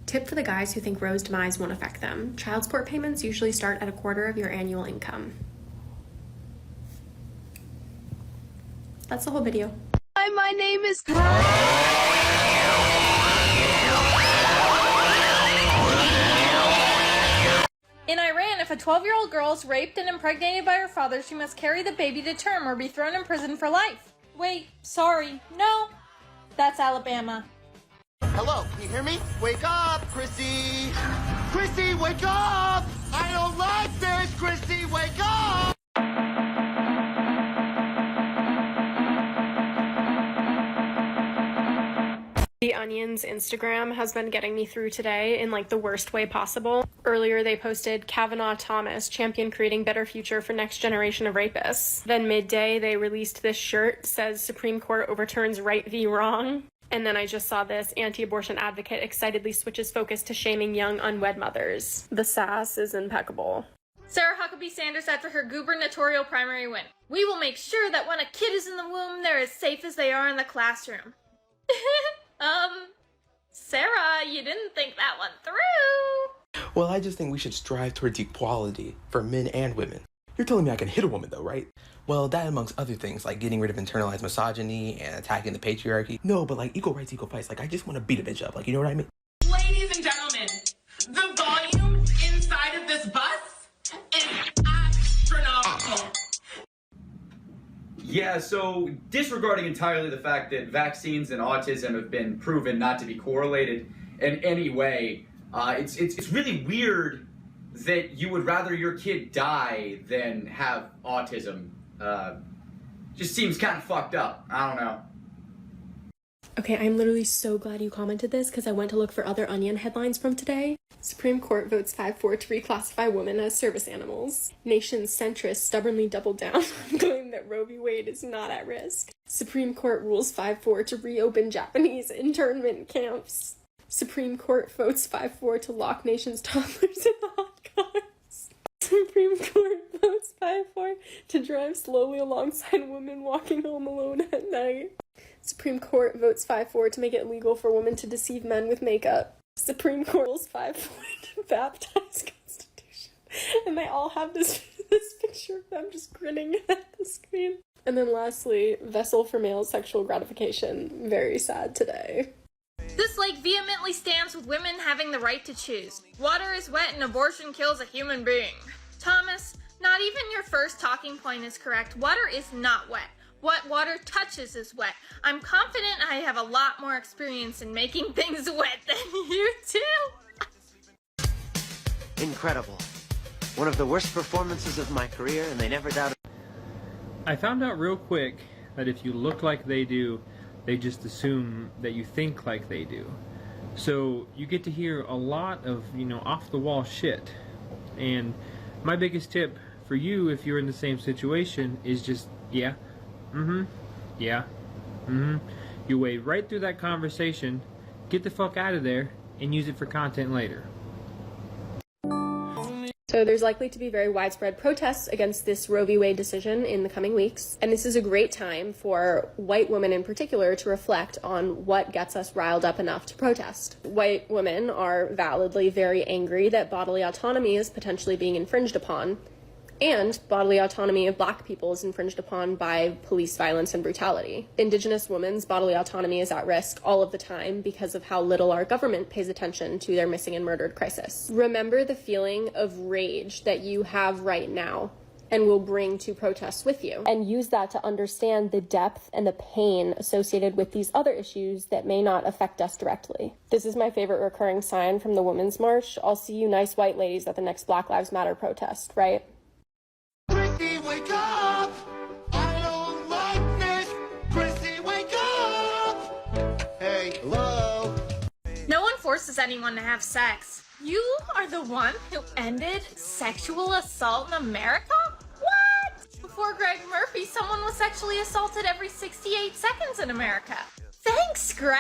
Tip for the guys who think Roe's demise won't affect them. Child support payments usually start at a quarter of your annual income. That's the whole video. Hi, my name is... In Iran, if a 12-year-old girl is raped and impregnated by her father, she must carry the baby to term or be thrown in prison for life. Wait, sorry, no, that's Alabama. Hello, can you hear me? Wake up, Chrissy! Chrissy, wake up! I don't like this, Chrissy, wake up! The Onion's Instagram has been getting me through today in like the worst way possible. Earlier they posted Kavanaugh Thomas, champion creating better future for next generation of rapists. Then midday they released this shirt, says Supreme Court overturns right v wrong. And then I just saw this anti-abortion advocate excitedly switches focus to shaming young unwed mothers. The sass is impeccable. Sarah Huckabee Sanders after her gubernatorial primary win. We will make sure that when a kid is in the womb, they're as safe as they are in the classroom. Sarah, you didn't think that one through. Well, I just think we should strive towards equality for men and women. You're telling me I can hit a woman though, right? Well, that amongst other things, like getting rid of internalized misogyny and attacking the patriarchy. No, but like equal rights, equal fights. Like I just want to beat a bitch up. Like, you know what I mean? Ladies and gentlemen, the volume inside of this bus is astronomical. Yeah, so disregarding entirely the fact that vaccines and autism have been proven not to be correlated in any way, it's really weird that you would rather your kid die than have autism. Just seems kind of fucked up. I don't know. Okay, I'm literally so glad you commented this because I went to look for other Onion headlines from today. Supreme Court votes 5-4 to reclassify women as service animals. Nation's centrists stubbornly doubled down on claim that Roe v. Wade is not at risk. Supreme Court rules 5-4 to reopen Japanese internment camps. Supreme Court votes 5-4 to lock nation's toddlers in hot cars. Supreme Court votes 5-4 to drive slowly alongside women walking home alone at night. Supreme Court votes 5-4 to make it illegal for women to deceive men with makeup. Supreme Court rules 5-4 to baptize Constitution. And they all have this picture of them just grinning at the screen. And then lastly, vessel for male sexual gratification. Very sad today. This lake vehemently stands with women having the right to choose. Water is wet and abortion kills a human being. Thomas, not even your first talking point is correct. Water is not wet. What water touches is wet. I'm confident I have a lot more experience in making things wet than you do. Incredible. One of the worst performances of my career, and they never doubted. I found out real quick that if you look like they do, they just assume that you think like they do. So you get to hear a lot of, off-the-wall shit. And my biggest tip for you, if you're in the same situation, is just, yeah. You wade right through that conversation, get the fuck out of there, and use it for content later. So there's likely to be very widespread protests against this Roe v. Wade decision in the coming weeks. And this is a great time for white women in particular to reflect on what gets us riled up enough to protest. White women are validly very angry that bodily autonomy is potentially being infringed upon. And bodily autonomy of Black people is infringed upon by police violence and brutality. Indigenous women's bodily autonomy is at risk all of the time because of how little our government pays attention to their missing and murdered crisis. Remember the feeling of rage that you have right now and will bring to protests with you. And use that to understand the depth and the pain associated with these other issues that may not affect us directly. This is my favorite recurring sign from the Women's March. I'll see you nice white ladies at the next Black Lives Matter protest, right? Chrissy, wake up! I don't like this! Chrissy, wake up! Hey, hello? No one forces anyone to have sex. You are the one who ended sexual assault in America? What? Before Greg Murphy, someone was sexually assaulted every 68 seconds in America. Thanks, Greg!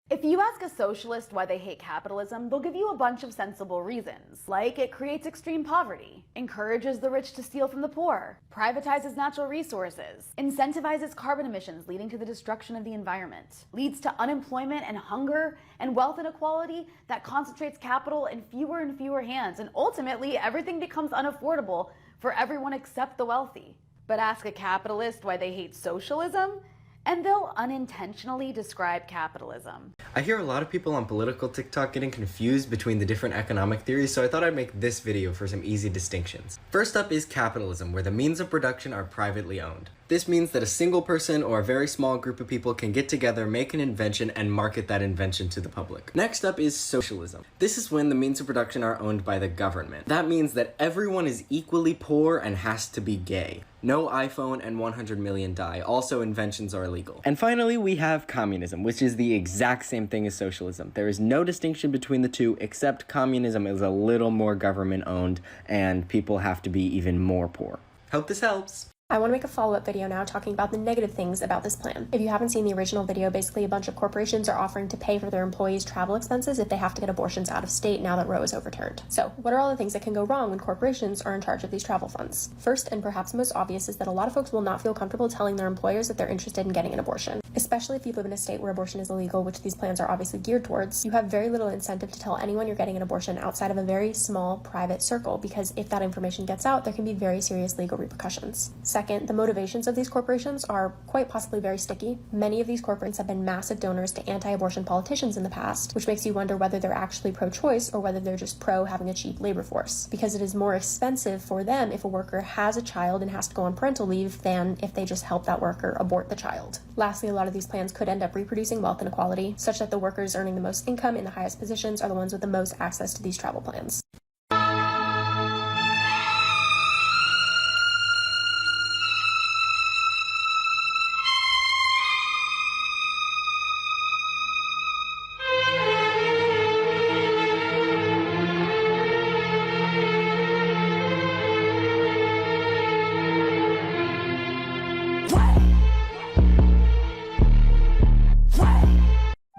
If you ask a socialist why they hate capitalism, they'll give you a bunch of sensible reasons, like it creates extreme poverty, encourages the rich to steal from the poor, privatizes natural resources, incentivizes carbon emissions leading to the destruction of the environment, leads to unemployment and hunger and wealth inequality that concentrates capital in fewer and fewer hands, and ultimately everything becomes unaffordable for everyone except the wealthy. But ask a capitalist why they hate socialism, and they'll unintentionally describe capitalism. I hear a lot of people on political TikTok getting confused between the different economic theories, so I thought I'd make this video for some easy distinctions. First up is capitalism, where the means of production are privately owned. This means that a single person or a very small group of people can get together, make an invention, and market that invention to the public. Next up is socialism. This is when the means of production are owned by the government. That means that everyone is equally poor and has to be gay. No iPhone and 100 million die. Also, inventions are illegal. And finally, we have communism, which is the exact same thing as socialism. There is no distinction between the two, except communism is a little more government-owned, and people have to be even more poor. Hope this helps. I want to make a follow-up video now talking about the negative things about this plan. If you haven't seen the original video, basically a bunch of corporations are offering to pay for their employees' travel expenses if they have to get abortions out of state now that Roe is overturned. So, what are all the things that can go wrong when corporations are in charge of these travel funds? First, and perhaps most obvious, is that a lot of folks will not feel comfortable telling their employers that they're interested in getting an abortion. Especially if you live in a state where abortion is illegal, which these plans are obviously geared towards, you have very little incentive to tell anyone you're getting an abortion outside of a very small private circle, because if that information gets out, there can be very serious legal repercussions. Second, the motivations of these corporations are quite possibly very sticky. Many of these corporations have been massive donors to anti-abortion politicians in the past, which makes you wonder whether they're actually pro-choice or whether they're just pro having a cheap labor force, because it is more expensive for them if a worker has a child and has to go on parental leave than if they just help that worker abort the child. Lastly, a lot of these plans could end up reproducing wealth inequality, such that the workers earning the most income in the highest positions are the ones with the most access to these travel plans.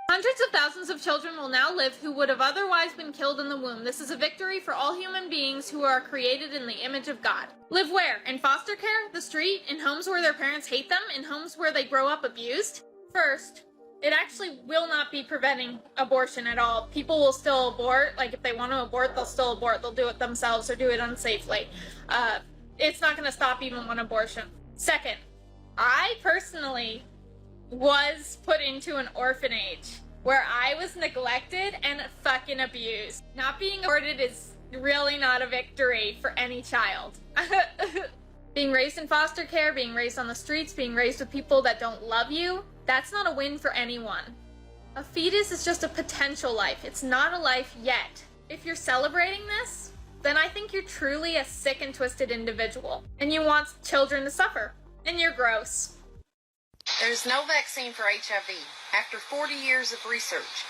Hundreds of thousands of children will now live who would have otherwise been killed in the womb. This is a victory for all human beings who are created in the image of God. Live where? In foster care? The street? In homes where their parents hate them? In homes where they grow up abused? First, it actually will not be preventing abortion at all. People will still abort. Like, if they want to abort, they'll still abort. They'll do it themselves or do it unsafely. It's not going to stop even one abortion. Second, I personally was put into an orphanage where I was neglected and fucking abused. Not being aborted is really not a victory for any child. Being raised in foster care, being raised on the streets, being raised with people that don't love you, that's not a win for anyone. A fetus is just a potential life. It's not a life yet. If you're celebrating this, then I think you're truly a sick and twisted individual, and you want children to suffer, and you're gross. There's no vaccine for HIV after 40 years of research.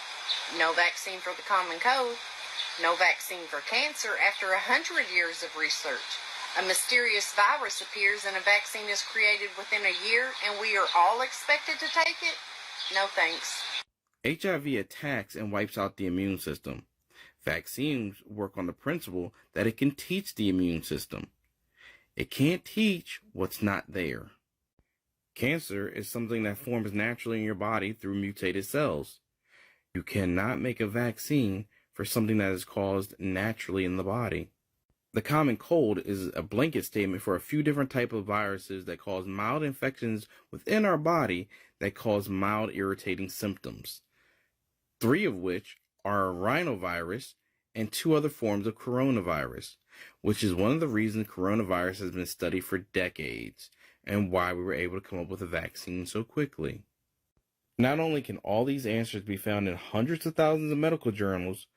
No vaccine for the common cold. No vaccine for cancer after 100 years of research. A mysterious virus appears and a vaccine is created within a year, and we are all expected to take it? No thanks. HIV attacks and wipes out the immune system. Vaccines work on the principle that it can teach the immune system. It can't teach what's not there. Cancer is something that forms naturally in your body through mutated cells. You cannot make a vaccine for something that is caused naturally in the body. The common cold is a blanket statement for a few different types of viruses that cause mild infections within our body that cause mild irritating symptoms. 3 of which are rhinovirus and 2 other forms of coronavirus, which is one of the reasons coronavirus has been studied for decades, and why we were able to come up with a vaccine so quickly. Not only can all these answers be found in hundreds of thousands of medical journals,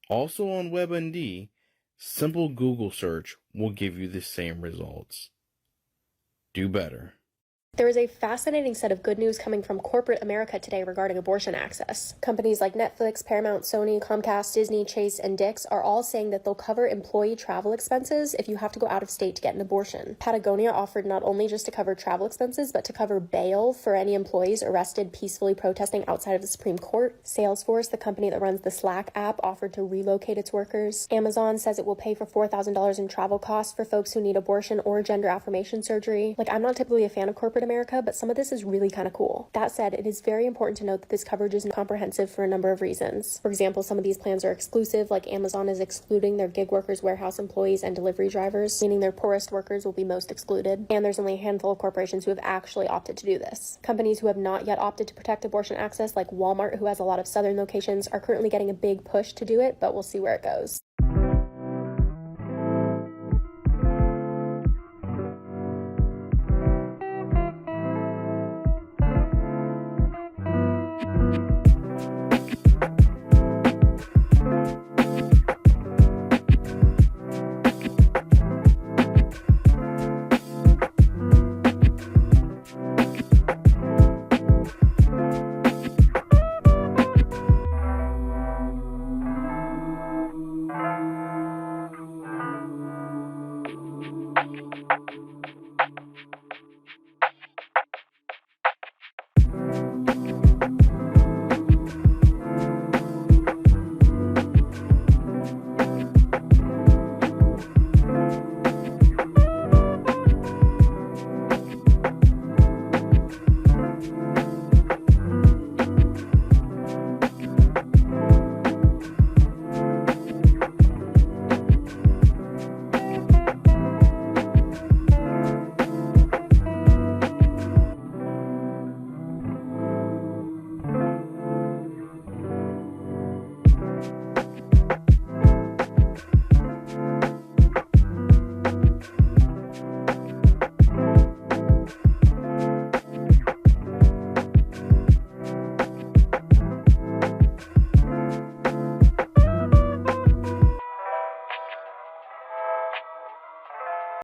also on WebMD, simple Google search will give you the same results. Do better. There is a fascinating set of good news coming from corporate America today regarding abortion access. Companies like Netflix, Paramount, Sony, Comcast, Disney, Chase, and Dick's are all saying that they'll cover employee travel expenses if you have to go out of state to get an abortion. Patagonia offered not only just to cover travel expenses, but to cover bail for any employees arrested peacefully protesting outside of the Supreme Court. Salesforce, the company that runs the Slack app, offered to relocate its workers. Amazon says it will pay for $4,000 in travel costs for folks who need abortion or gender affirmation surgery. Like, I'm not typically a fan of corporate America, but some of this is really kind of cool. That said, it is very important to note that this coverage is comprehensive for a number of reasons. For example, some of these plans are exclusive, like Amazon is excluding their gig workers, warehouse employees, and delivery drivers, meaning their poorest workers will be most excluded. And there's only a handful of corporations who have actually opted to do this. Companies who have not yet opted to protect abortion access, like Walmart, who has a lot of southern locations, are currently getting a big push to do it, but we'll see where it goes.